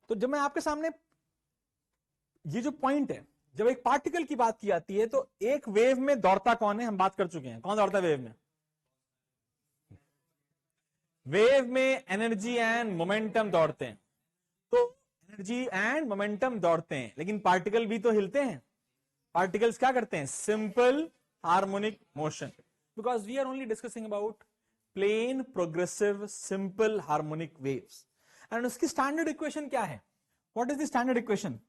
तो जब मैं आपके सामने ये जो पॉइंट है, जब एक पार्टिकल की बात की जाती है तो एक वेव में दौड़ता कौन है, हम बात कर चुके हैं, कौन दौड़ता है वेव में? वेव में एनर्जी एंड मोमेंटम दौड़ते हैं। तो एनर्जी एंड मोमेंटम दौड़ते हैं, लेकिन पार्टिकल भी तो हिलते हैं। पार्टिकल्स क्या करते हैं? Simple harmonic motion, because we are only discussing about plane progressive simple harmonic waves. And उसकी स्टैंडर्ड इक्वेशन क्या है? What is the standard equation?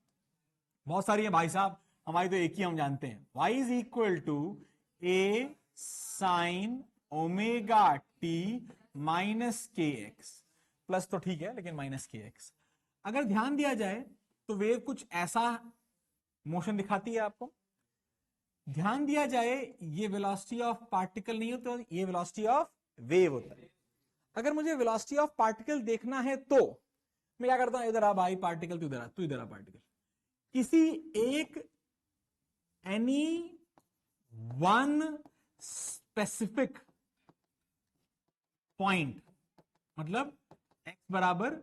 बहुत सारी है भाई साहब, हमारी तो एक ही हम जानते हैं, y is equal to A sine omega T minus K X. Plus तो ठीक है, लेकिन माइनस के एक्स। अगर ध्यान दिया जाए तो वेव कुछ ऐसा मोशन दिखाती है आपको। ध्यान दिया जाए, ये वेलोसिटी ऑफ पार्टिकल नहीं होता, ये वेलोसिटी ऑफ वेव होता है। अगर मुझे वेलोसिटी ऑफ पार्टिकल देखना है तो मैं क्या करता हूं? इधर आ भाई पार्टिकल, तू इधर आ, तू इधर आ पार्टिकल। किसी एक एनी वन स्पेसिफिक पॉइंट, मतलब x बराबर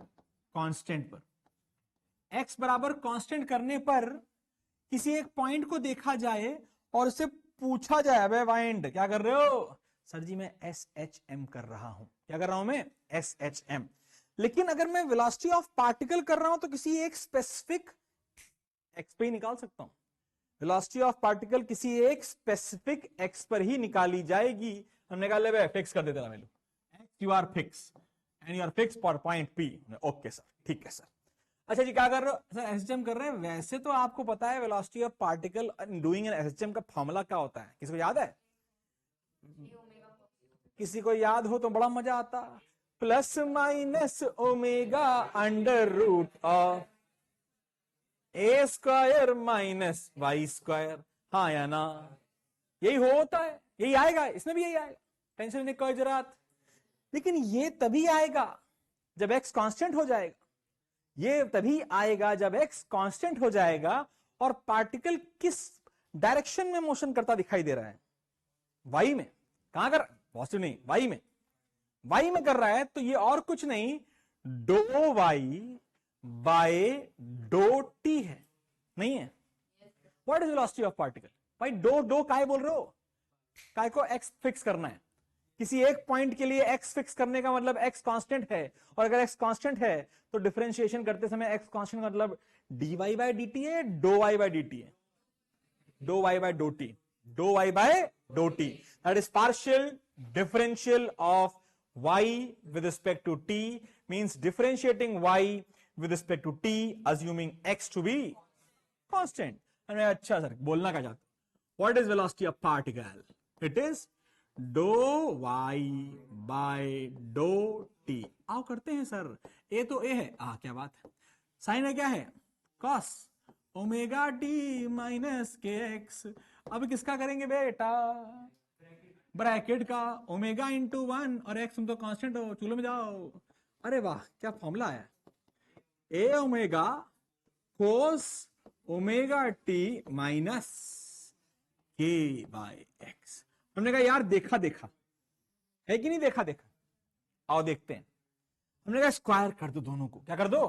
कांस्टेंट पर, x बराबर कांस्टेंट करने पर किसी एक पॉइंट को देखा जाए और उससे पूछा जाए, अबे वाइंड क्या कर रहे हो? सर जी मैं SHM कर रहा हूं। क्या कर रहा हूं मैं? SHM। लेकिन अगर मैं वेलोसिटी ऑफ पार्टिकल कर रहा हूं तो किसी एक स्पेसिफिक x पे ही निकाल सकता हूं। वेलोसिटी ऑफ पार्टिकल किसी एक स्पेसिफिक x पर ही निकाली जाएगी। हमने कहा ले फिक्स कर देते ना, you are fix and you are fix for point P। Okay sir, ठीक है सर। अच्छा जी क्या कर रहे हो? सर एसएचएम कर रहे हैं। वैसे तो आपको पता है velocity of particle doing an SHM का फॉर्मूला क्या होता है? किसी को याद है? किसी को याद हो तो बड़ा मजा आता। Plus minus omega under root of A square minus Y square. हाँ या ना? यही होता है, यही आएगा, इसमें भी यही आएगा, टेंशन नहीं कोई जरूरत। लेकिन ये तभी आएगा जब एक्स कांस्टेंट हो जाएगा। ये तभी आएगा जब एक्स कांस्टेंट हो जाएगा और पार्टिकल किस डायरेक्शन में मोशन करता दिखाई दे रहा है? वाई में। कहां कर? पॉजिटिव नहीं, वाई में। वाई में कर रहा है तो ये और कुछ नहीं, do Y by dough T है, नहीं है? What is velocity of particle? भाई डो डो काय बोल रहे हो? काय को एक्स फिक्स करना है। किसी एक पॉइंट के लिए एक्स फिक्स करने का मतलब एक्स कांस्टेंट है, और अगर एक्स कांस्टेंट है तो डिफरेंशिएशन करते समय एक्स कांस्टेंट का मतलब d Y by D t है, डो वाई बाय डी टी है, डो वाई बाय डो टी, डो Y by dough t. That is partial differential of y with respect to t, means differentiating y with respect to t assuming x to be constant. and अच्छा sir बोलना क्या चाहते? what is velocity of particle? it is do Y by dough T. आओ करते हैं sir. ए तो ए है, क्या बात है। साइन है क्या है? Cos omega T minus K x. अब किसका करेंगे बेटा? ब्रैकेट का, ओमेगा इंटू 1 और एक्स, तुम तो कांस्टेंट हो, चूल्हे में जाओ। अरे वाह क्या फॉर्मूला है! A omega cos omega T minus k by x. हमने कहा यार देखा देखा है कि नहीं, देखा देखा, आओ देखते हैं। हमने कहा स्क्वायर कर दो दोनों को। क्या कर दो?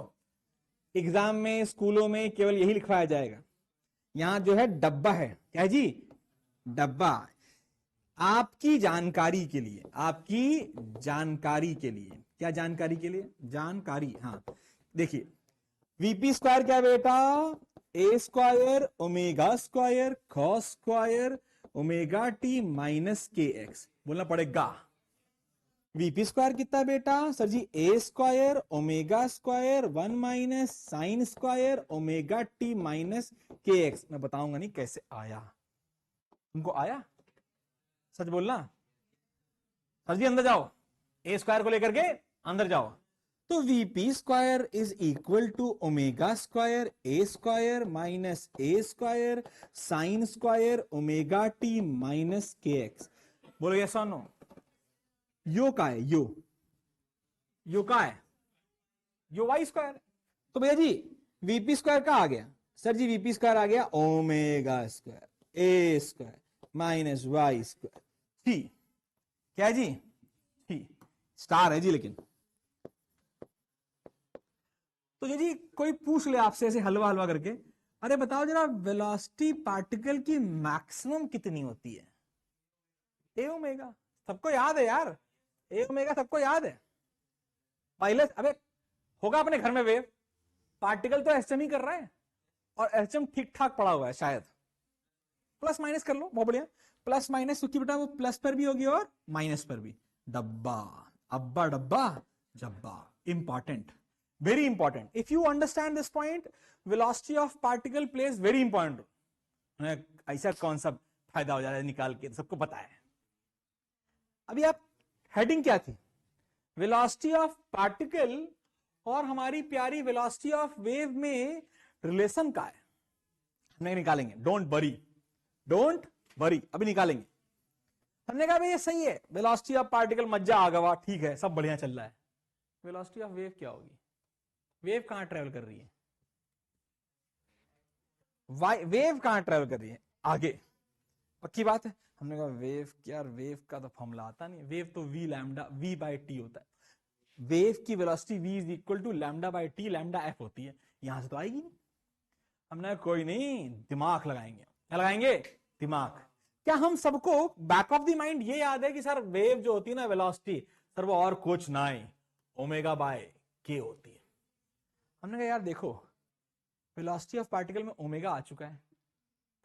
एग्जाम में स्कूलों में केवल यही लिखवाया जाएगा। यहां जो है डब्बा है, क्या है जी? डब्बा। आपकी जानकारी के लिए, आपकी जानकारी के लिए, क्या जानकारी के लिए? जानकारी, हाँ। देखिए वीपी स्क्वायर क्या बेटा? A square omega square cos square omega T minus K X. बोलना पड़ेगा। वीपी स्क्वायर कितना बेटा? सर जी A square omega square 1 minus sine square omega T minus K X. मैं बताऊंगा नहीं कैसे आया। तुमको आया? सच बोलना। सर जी अंदर जाओ, ए स्क्वायर को लेकर के अंदर जाओ। तो VP square is equal to omega square A square minus A square sine square omega T minus K X. बोलो यस और नो? यो का है, यो का है, यो वाई स्क्वायर। तो भैया जी वीपी स्क्वायर का आ गया? सर जी वीपी स्क्वायर आ गया omega square A square minus Y square T. क्या है जी? टी। स्टार है जी, लेकिन तो जी कोई पूछ ले आपसे ऐसे हलवा हलवा करके, अरे बताओ जरा वेलोसिटी पार्टिकल की मैक्सिमम कितनी होती है? A omega. सबको याद है यार, ए ओमेगा सबको याद है। पहले अबे होगा अपने घर में वेव, पार्टिकल तो एसएम ही कर रहा है, और एसएम ठीक ठाक पड़ा हुआ है शायद। प्लस माइनस कर लो, बहुत बढ़िया। प्लस माइनस क्योंकि बेटा वो प्लस पर भी होगी और माइनस पर भी। डब्बा, अब्बा डब्बा जब्बा। Important, very important. If you understand this point, velocity of particle plays very important. ऐसा कौन सा फायदा हो जाता है निकाल के, सबको पता है। अभी आप हेडिंग क्या थी? वेलोसिटी ऑफ पार्टिकल और हमारी प्यारी वेलोसिटी ऑफ वेव में रिलेशन का है, हमने निकालेंगे। डोंट वरी, डोंट वरी, अभी निकालेंगे। हमने कहा भाई ये सही है, वेलोसिटी ऑफ पार्टिकल मज्जा आ गवा, ठीक है, सब बढ़िया चल रहा है। वेलोसिटी ऑफ वेव क्या होगी? वेव कहां ट्रेवल कर रही है? वेव कहां ट्रेवल कर रही है? आगे। पक्की बात है। हमने कहा वेव, यार वेव का तो फॉर्मूला आता नहीं। वेव तो V lambda V by T होता है। वेव की velocity v is equal to lambda by T, lambda F होती है, यहां से तो आएगी नहीं। हमने कोई नहीं, दिमाग लगाएंगे। क्या लगाएंगे? दिमाग। क्या हम सबको बैक ऑफ द माइंड ये याद है कि सर वेव जो होती है ना वेलोसिटी, सर वो और कुछ ना ही ओमेगा बाय के होती है। हमने कहा यार देखो, वेलोसिटी ऑफ पार्टिकल में ओमेगा आ चुका है,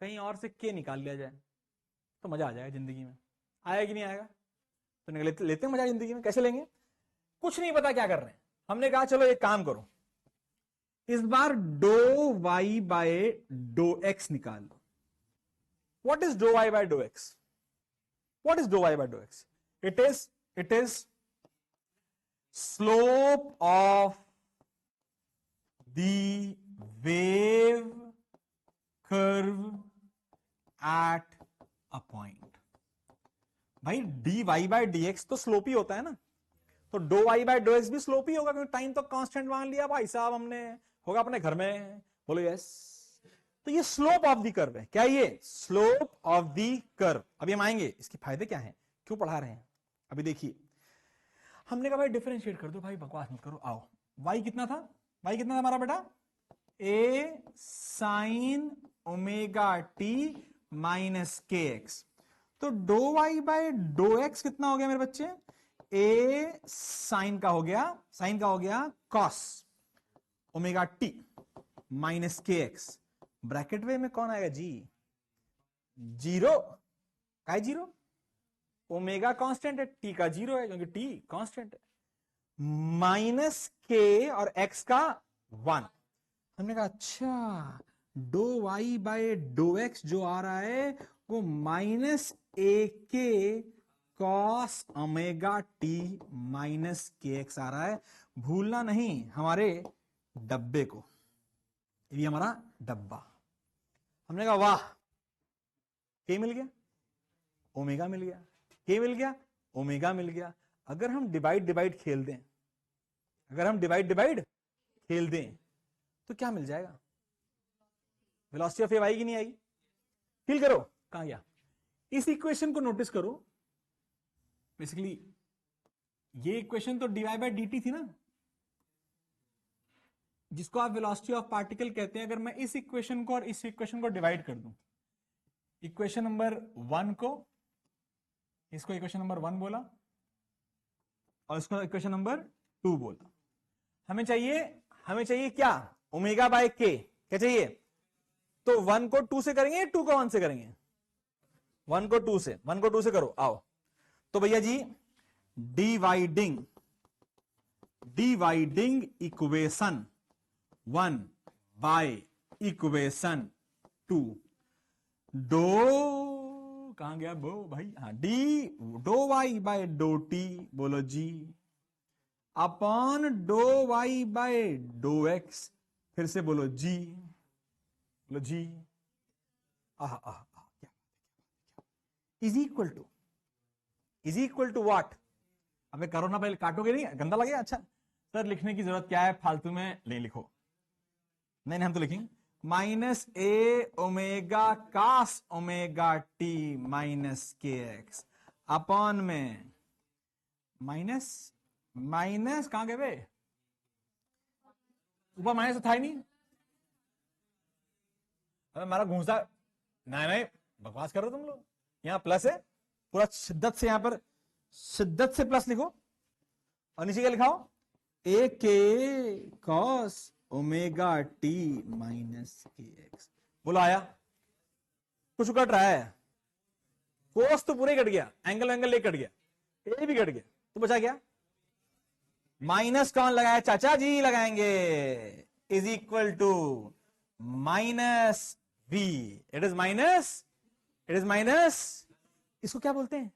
कहीं और से के निकाल लिया जाए तो मजा आ जाएगा जिंदगी में। आएगा कि नहीं आएगा? तो लेते हैं मजा जिंदगी में। कैसे लेंगे? कुछ नहीं पता क्या कर रहे हैं। हमने कहा चलो एक काम करो, इस बार डो वाई बाय डो एक्स निकाल लो। व्हाट इज डो Y by dough X? What is डो Y by dough X? It is slope of the wave curve at a point. भाई D Y by D X तो slope ही होता है ना, तो dough Y by dough X भी slope ही होगा, क्योंकि टाइम तो कांस्टेंट मान लिया भाई साहब हमने। होगा अपने घर में, बोलो यस। तो ये स्लोप ऑफ द कर्व है। क्या ये स्लोप ऑफ द कर्व? अभी हम आएंगे इसके फायदे क्या हैं, क्यों पढ़ा रहे हैं, अभी देखिए। हमने कहा भाई डिफरेंशिएट कर दो, भाई बकवास मत करो, आओ। वाई कितना था? वाई कितना था हमारा बेटा? A sine omega T minus K X. तो dough Y by dough X कितना हो गया मेरे बच्चे? ए साइन का हो गया, साइन का हो गया cos omega T minus K x. Bracket वे में कौन आएगा जी? जीरो। काय जीरो? ओमेगा कांस्टेंट है, टी का जीरो है क्योंकि टी कांस्टेंट है। माइनस के और एक्स का वन। हमने कहा अच्छा, do Y by dough X जो आ रहा है वो minus A K cos omega T minus K X आ रहा है। भूलना नहीं हमारे डब्बे को, ये हमारा डब्बा। हमने कहा वाह, के मिल गया, ओमेगा मिल गया, के मिल गया, ओमेगा मिल गया। अगर हम डिवाइड डिवाइड खेल दें, अगर हम डिवाइड डिवाइड खेल दें तो क्या मिल जाएगा? वेलोसिटी ऑफ वेव आएगी नहीं आएगी? फील करो, कहां गया? इस इक्वेशन को नोटिस करो। बेसिकली ये इक्वेशन तो dy बाय dt थी ना, जिसको आप वेलोसिटी ऑफ पार्टिकल कहते हैं। अगर मैं इस इक्वेशन को और इस इक्वेशन को डिवाइड कर दूं, इक्वेशन नंबर 1 को, इसको इक्वेशन नंबर 1 बोला और इसको इक्वेशन नंबर 2 बोला। हमें चाहिए क्या? ओमेगा बाय के। क्या चाहिए? तो 1 को 2 से करेंगे, 2 को 1 से करेंगे? 1 को 2 से, 1 को 2 से करो, आओ। तो भैया जी डिवाइडिंग इक्वेशन 1 बाय इक्वेशन 2, डो कहां गया बो भाई? हाँ, डी डो वाई बाय डो टी, बोलो जी, अपॉन डो वाई बाय डो एक्स, फिर से बोलो जी, बोलो जी। आह आह आह, क्या इज इक्वल टू व्हाट? अबे करो ना, पहले काटोगे नहीं, गंदा लगेगा। अच्छा सर लिखने की जरूरत क्या है, फालतू में नहीं लिखो। नहीं हम तो लिखेंगे minus A omega cos omega T minus K X upon में माइनस, माइनस कहां गए बे? ऊपर माइनस था ही नहीं। अरे हमारा घूसा, नहीं नहीं बकवास कर रहे हो तुम लोग। यहाँ प्लस है, पूरा शिद्दत से, यहाँ पर शिद्दत से प्लस लिखो और नीचे क्या लिखाओ, ए K cos omega T minus K X. बोलो आया? कुछ कट रहा है? कोस तो पूरे ही कट गया, एंगल एंगल ले कट गया, ए भी कट गया, तो बचा क्या? माइनस कौन लगाया? चाचा जी लगाएंगे। Is equal to minus V. It is minus, it is minus, इसको क्या बोलते हैं?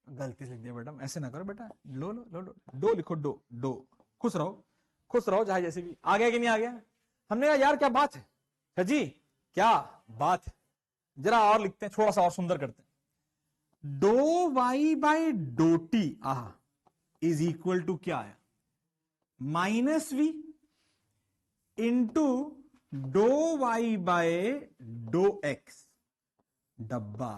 गलती से लिख दिया बेटा, ऐसे ना करो बेटा। लो लो लो लो, डो लिखो, डो डो। खुश रहो, खुश रहो, चाहे जैसे भी। आ गया कि नहीं आ गया? हमने कहा यार क्या बात है सर जी, क्या बात है, जरा और लिखते हैं, थोड़ा सा और सुंदर करते हैं। Do Y by dough T ah is equal to क्या आया? Minus V into do Y by dough X. डब्बा,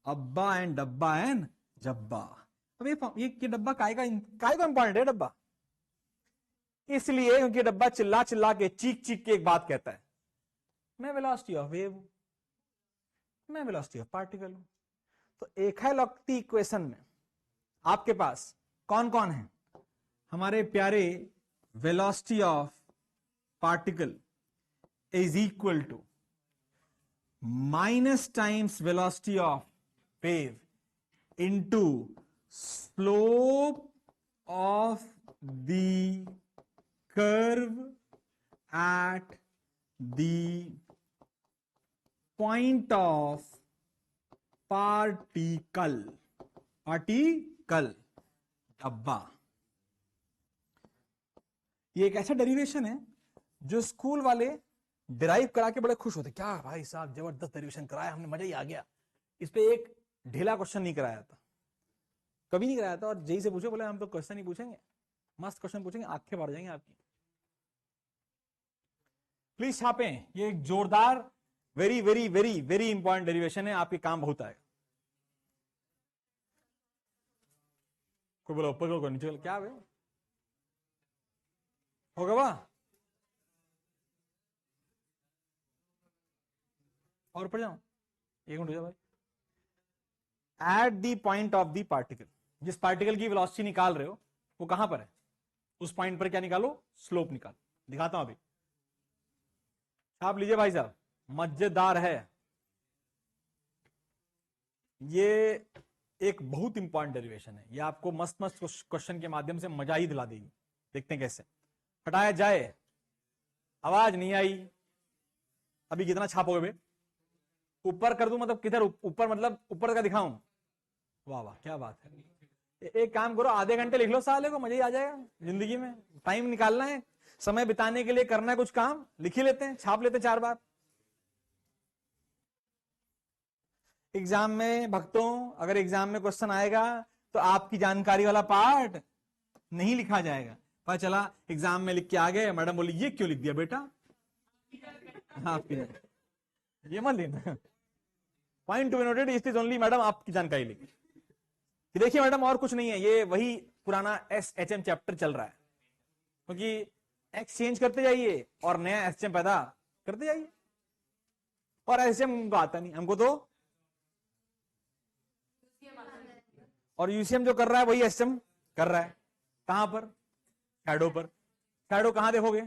अब्बा एंड डब्बा एंड जब्बा। अब ये डब्बा काय का इंपॉर्टेंट है डब्बा? इसलिए क्योंकि डब्बा चिल्ला चिल्ला के, चीख चीख के एक बात कहता है, मैं वेलोसिटी ऑफ वेव हूं, मैं वेलोसिटी ऑफ पार्टिकल हूं। तो एकाइलॉक्टी इक्वेशन में आपके पास कौन कौन है? हमारे प्यारे velocity of particle is equal to minus times velocity of wave into slope of the curve at the point of particle, डब्बा। ये एक ऐसा डेरिवेशन है जो स्कूल वाले डिराइव करा के बड़े खुश होते, क्या भाई साहब जबरदस्त डेरिवेशन कराया हमने, मजा ही आ गया। इस पे एक ढीला क्वेश्चन नहीं कराया था, कभी नहीं कराया था। और जेई से पूछे, बोले हम तो क्वेश्चन नहीं पूछेंगे, मस्त क्वेश्चन पूछेंगे, आंखें भर जाएंगे आपकी। प्लीज छापें, ये एक जोरदार, very very very very important derivation है, आपके काम बहुत आएगा। कोई बोला ऊपर को नीचे, क्या भाई होगा वाह, और ऊपर जाओ, एक मिनट हो जाओ भाई। At the point of the particle, जिस पार्टिकल की वेलोसिटी निकाल रहे हो वो कहां पर है? उस पॉइंट पर क्या निकालो? स्लोप निकालो। दिखाता हूं अभी, छाप लीजिए भाई साहब, मजेदार है ये, एक बहुत इंपॉर्टेंट डेरिवेशन है ये, आपको मस्त मस्त क्वेश्चन के माध्यम से मजा ही दिला देगी। देखते हैं कैसे हटाया जाए। आवाज नहीं आई, अभी कितना छापोगे बे? ऊपर कर दूं मतलब किधर ऊपर, मतलब ऊपर का दिखाऊं? वाह वाह क्या बात है। एक काम करो, आधे घंटे लिख लो, साले को मजा ही आ जाएगा। जिंदगी में टाइम निकालना है, समय बिताने के लिए करना है कुछ काम, लिख ही लेते हैं, छाप लेते हैं 4 बार। एग्जाम में भक्तों, अगर एग्जाम में क्वेश्चन आएगा तो आपकी जानकारी वाला पार्ट नहीं लिखा जाएगा। पता चला एग्जाम में लिख के आ गए, मैडम बोली ये क्यों लिख दिया बेटा? हाँ आपकी, ये मत लेना, point to be noted, it is only madam आपकी जानकारी लिखी। देखिए मैडम और कुछ नहीं है, ये वही पुराना SHM चैप्टर चल रहा है, क्योंकि एक्स चेंज करते जाइए और नया SHM पैदा करते जाइए। और SHM हमको आता नहीं, हमको तो, और UCM जो कर रहा है वही SHM कर रहा है। कहां पर? शैडो पर। शैडो कहां देखोगे?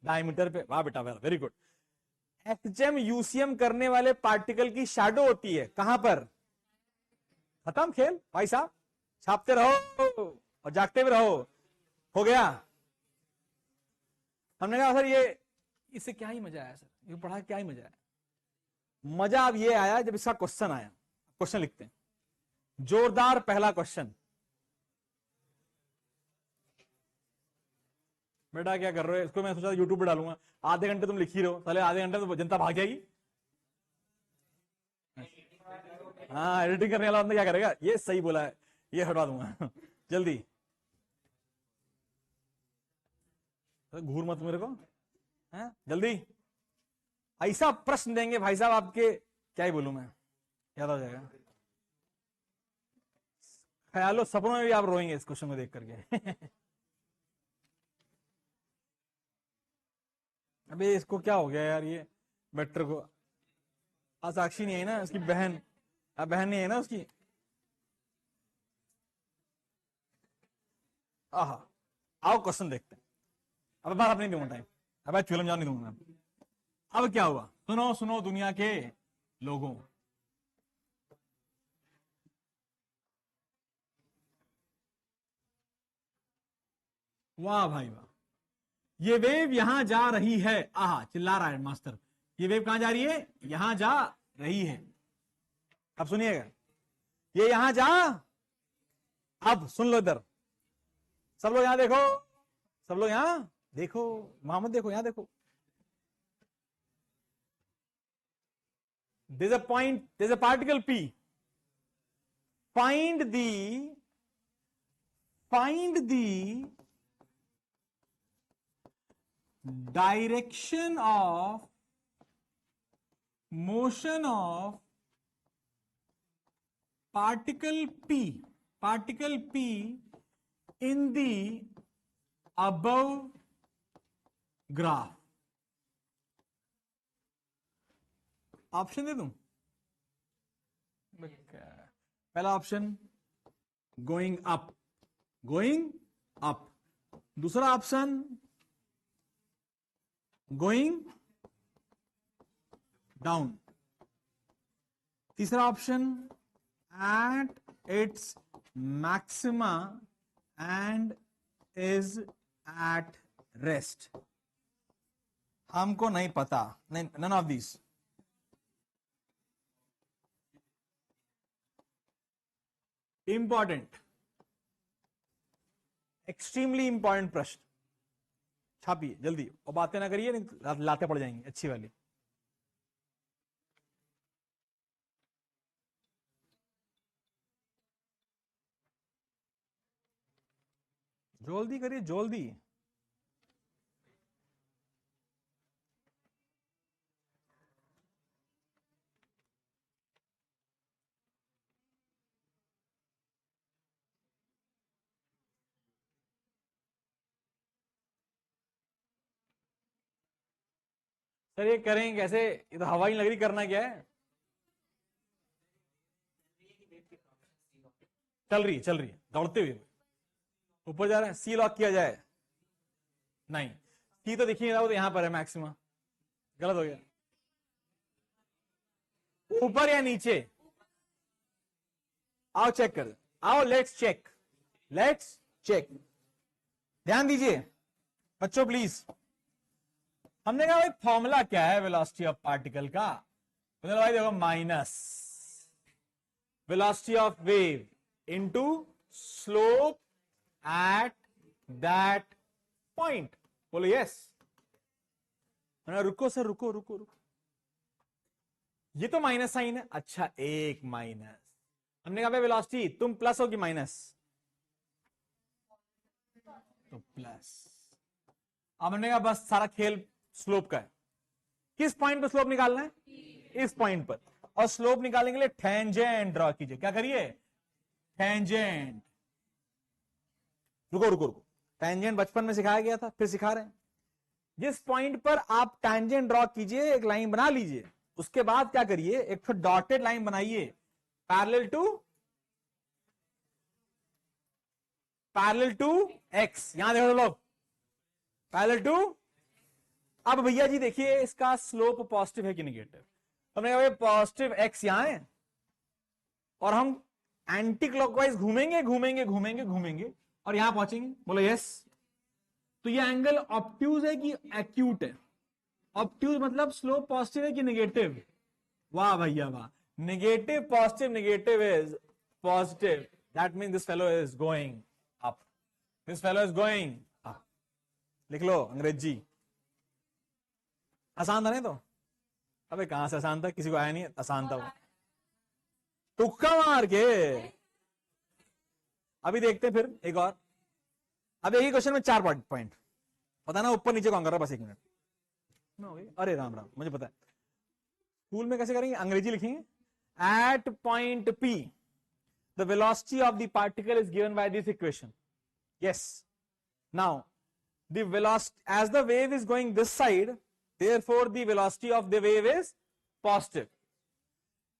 डायमीटर पे। वाह बेटा, वेरी गुड। SHM UCM करने वाले पार्टिकल की शैडो होती है कहां पर? खत्म खेल भाई साहब, छापते रहो और जागते भी रहो। हो गया? हमने कहा सर ये इससे क्या ही मजा आया सर, ये पढ़ा क्या ही मजा आया? मजा अब ये आया जब इसका क्वेश्चन आया। क्वेश्चन लिखते हैं, जोरदार पहला क्वेश्चन। बेटा क्या कर रहे हो? इसको मैं सोचा यूट्यूब पे डालूंगा, आधे घंटे तुम लिख ही रहो, साले आधे घंटे तो जनता भाग जाएगी। हाँ एडिटिंग करने वाला बंदा क्या करेगा? ये सही बोला है, ये हटवा दूंगा जल्दी। घूर मत मेरे को, है जल्दी। ऐसा प्रश्न देंगे भाई साहब आपके, क्या ही बोलूं मैं, याद आ जाएगा। ख्यालों सपनों में भी आप रोएंगे इस क्वेश्चन को देख करके। अबे इसको क्या हो गया यार, ये बेटर को साक्षी नहीं है ना उसकी बहन, अब बहन नहीं है ना उसकी। आहा, आओ क्वेश्चन देखते हैं। अब बात अपनी दूंगा टाइम, अब फिल्म जाने नहीं दूंगा। अब क्या हुआ, सुनो सुनो दुनिया के लोगों, वाह भाई वाह, ये वेव यहां जा रही है, आहा चिल्ला रहा है मास्टर, ये वेव कहां जा रही है, यहां जा रही है। अब सुनिएगा, ये यहां जा, अब सुन लो इधर, सब लोग यहां देखो, सब लोग यहां देखो, मोहम्मद देखो, यहां देखो, there's a point, there's a particle P, find the direction of motion of particle P in the above graph. Option दे दूं? पहला ऑप्शन गोइंग अप, दूसरा ऑप्शन गोइंग डाउन, तीसरा option at its maxima and is at rest. हमको नहीं पता, none of these. Important, extremely important प्रश्न, छापिए जल्दी और बातें ना करिए, नहीं लाते पड़ जाएंगे अच्छी वाली। जल्दी करिए जल्दी। सर ये करें कैसे, ये तो हवा ही लग रही, करना क्या है। चल रही है दौड़ते हुए ऊपर जा रहे हैं, सी लॉक किया जाए, नहीं सी तो देखिए तो यहां पर है मैक्सिमा, गलत हो गया, ऊपर या नीचे, आओ चेक कर, आओ लेट्स चेक, ध्यान दीजिए बच्चों प्लीज। हमने कहा भाई फॉर्मूला क्या है वेलोसिटी ऑफ पार्टिकल का, मतलब भाई देखो minus velocity of wave into slope at that point, बोलो यस। रुको सर रुको, ये तो माइनस साइन है, अच्छा एक माइनस, हमने कहा भाई वेलोसिटी तुम प्लस हो कि माइनस, तो प्लस। अब हमने कहा बस सारा खेल स्लोप का है, किस पॉइंट पर स्लोप निकालना है, इस पॉइंट पर, और स्लोप निकालने के लिए टेंजेंट ड्रॉ कीजिए, क्या करिए, टेंजेंट, रुको, टेंजेंट बचपन में सिखाया गया था, फिर सिखा रहे हैं। जिस पॉइंट पर आप टेंजेंट ड्रॉ कीजिए, एक लाइन बना लीजिए, उसके बाद क्या करिए, एक तो डॉटेड लाइन बनाइए पैरेलल टू एक्स, यहां देखो लोग, पैरेलल टू। अब भैया जी देखिए इसका स्लोप पॉजिटिव है कि नेगेटिव, हमने कहा पॉजिटिव एक्स यहां है, और हम एंटी क्लॉकवाइज घूमेंगे और यहां पहुंचेंगे, बोलो यस। तो ये एंगल ऑब्ट्यूज है कि एक्यूट है, ऑब्ट्यूज मतलब स्लोप पॉजिटिव है कि नेगेटिव, वाह भैया वाह, negative positive is positive, that mean this fellow is going up, लिख लो अंग्रेजी, आसान था नहीं तो, अबे कहां से आसान था, किसी को आया नहीं, आसान था वो, तुक्का मार के। अभी देखते हैं फिर एक और, अब एक ही क्वेश्चन में 4 पॉइंट, पता ना ऊपर नीचे कौन कर रहा, बस 1 मिनट। अरे राम मुझे पता है, स्कूल में कैसे करेंगे, अंग्रेजी लिखेंगे, at point P, the velocity of the particle is given by this equation. Yes. Now, the velocity, as the wave is going this side, therefore the velocity of the wave is positive.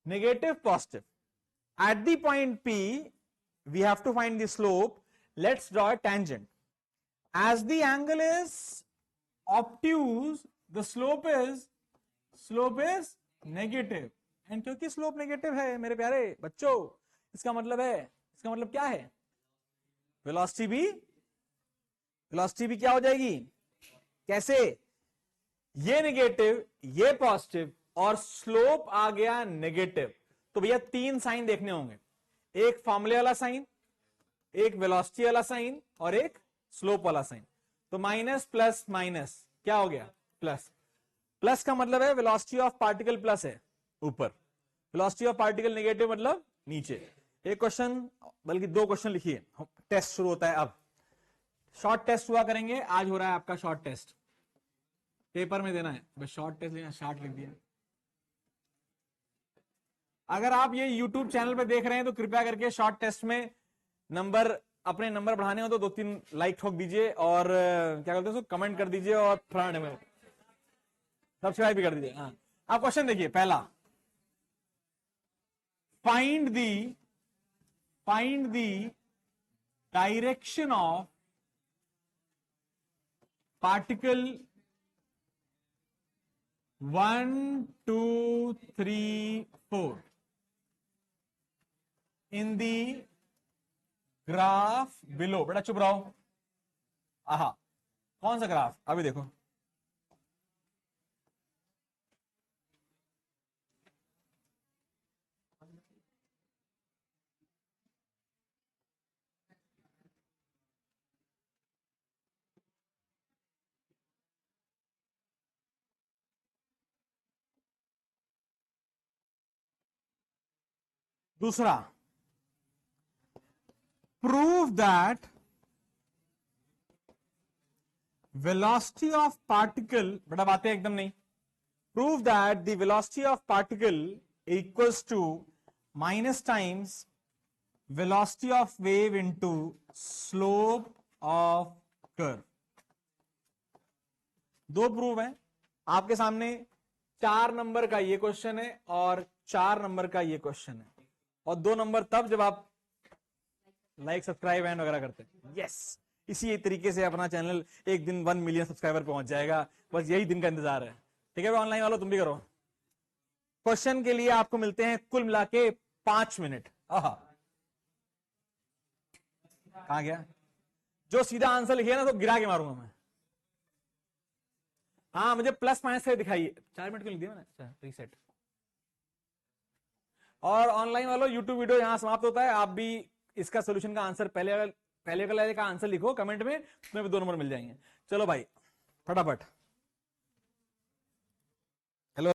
Negative, positive. At the point P, we have to find the slope. Let's draw a tangent. As the angle is obtuse, the slope is negative. And क्योंकि slope negative है मेरे प्यारे बच्चों, इसका मतलब क्या है? Velocity भी क्या हो जाएगी? कैसे? ये नेगेटिव, ये पॉजिटिव और स्लोप आ गया नेगेटिव. तो भैया 3 साइन देखने होंगे, एक फॉर्मूले वाला साइन, एक वेलोसिटी वाला साइन और एक स्लोप वाला साइन. तो माइनस प्लस माइनस क्या हो गया? प्लस. प्लस का मतलब है वेलोसिटी ऑफ पार्टिकल प्लस है ऊपर, वेलोसिटी ऑफ पार्टिकल नेगेटिव मतलब नीचे. एक क्वेश्चन बल्कि 2 क्वेश्चन लिखिए, टेस्ट शुरू होता है. अब शॉर्ट टेस्ट हुआ करेंगे, आज हो रहा है आपका शॉर्ट टेस्ट, पेपर में देना है. बस शॉर्ट टेस्ट लेना, शॉर्ट लिख दिया. अगर आप ये YouTube चैनल पे देख रहे हैं तो कृपया करके शॉर्ट टेस्ट में अपने नंबर बढ़ाने हो तो 2-3 लाइक ठोक दीजिए और क्या कहते हैं उसको कमेंट कर दीजिए और फ्रेंड में सब्सक्राइब भी कर दीजिए. हाँ, आप क्वेश्चन देखिए. पहला, find the direction of particle 1, 2, 3, 4 in the graph below. बेटा चुप रहो. आहा, कौन सा ग्राफ? अभी देखो. दूसरा, prove that velocity of particle, बड़ा बातें एकदम नहीं. Prove that the velocity of particle equals to minus times velocity of wave into slope of curve. 2 prove है आपके सामने. 4 नंबर का ये क्वेश्चन है और 4 नंबर का ये क्वेश्चन है, और 2 नंबर तब जब आप लाइक सब्सक्राइब एंड वगैरह करते हैं. यस, इसी तरीके से अपना चैनल एक दिन 1 मिलियन सब्सक्राइबर पहुंच जाएगा. बस यही दिन का इंतजार है. ठीक है, ऑनलाइन वालों तुम भी करो. क्वेश्चन के लिए आपको मिलते हैं कुल मिला के 5 मिनट. कहां गया? जो सीधा आंसर लिखे ना तो गिरा के मारूंगा मैं. हाँ, मुझे प्लस माइनस से दिखाइए. 4 मिनट क्यों लिख दिया मैंने? अच्छा, रीसेट. और ऑनलाइन वालों, यूट्यूब वीडियो यहां समाप्त होता है. आप भी इसका सोल्यूशन का आंसर पहले का आंसर लिखो कमेंट में, तुम्हें भी 2 नंबर मिल जाएंगे. चलो भाई फटाफट.